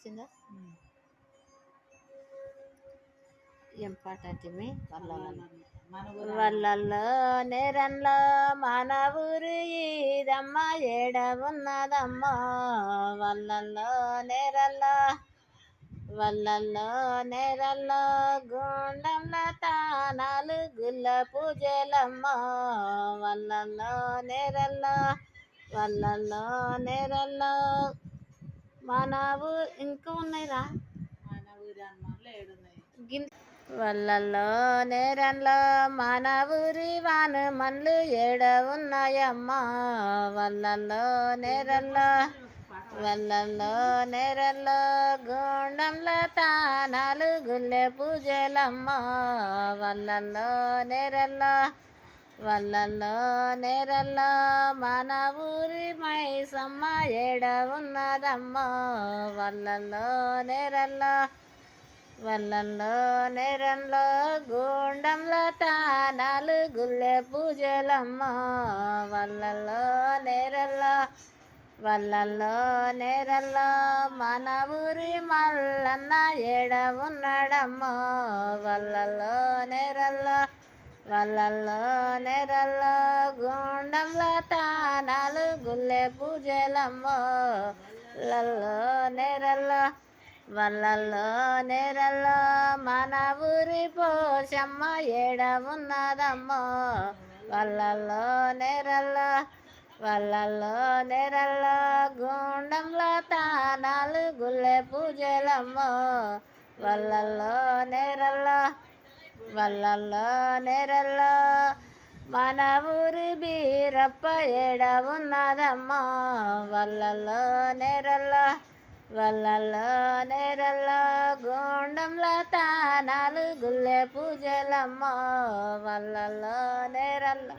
వచ్చిందా? ఏం పాట అంటే వల్లల్లో నేరల్లో మన ఊరు ఈదమ్మ ఏడ ఉన్నదమ్మా వల్లల్లో నేరల్లో వల్లల్లో నేరల్లో గుండంల తానాలు గుల్ల పూజలమ్మ వల్లల్లో నేరల్లో వల్లల్లో నేరల్లో మన ఊరు ఇంకా ఉన్నాయిరా వల్లల్లో నేరల్లో మన ఊరి వాను మన్లు ఏడ ఉన్నాయమ్మా వల్లల్లో నేరల్లో వల్లల్లో నేరల్లో గుండంల తానాలు గుల్లె పూజలమ్మ వల్లల్లో నేరల్లో వల్లల్లో నేరల్లో మన ఊరి మైసమ్మ ఏడ ఉన్నదమ్మా వల్లల్లో నేరల్లో వల్లల్లో నేరల్లో గుండంల తానాలు గుల్లె పూజలమ్మ వల్లల్లో నేరల్లో వల్లల్లో నేరల్లో మన ఊరి మల్లన్న ఏడ ఉన్నాడమ్మో వల్లల్లో నేరల్లో వల్లల్లో నేరల్లో గుండంల తానాలు గుల్లె పూజలమ్మో వల్లల్లో నేరల్లో వల్లల్లో నేరల్లో మన ఊరి పోషమ్మ ఏడ ఉన్నదమ్మో వల్లల్లో నేరల్లో వల్లల్లో నేరల్లో గుండంల తానాలు గుల్లె పూజలమ్మో వల్లల్లో నేరల్లో వల్లల్లో నేరల్లో మన ఊరి బీరప్ప ఏడ ఉన్నదమ్మో వల్లల్లో నేరల్లో వల్లల్లో నేరల్లో గుండంల తానాలు గుల్లె పూజలమ్మో వల్లల్లో నేరల్లో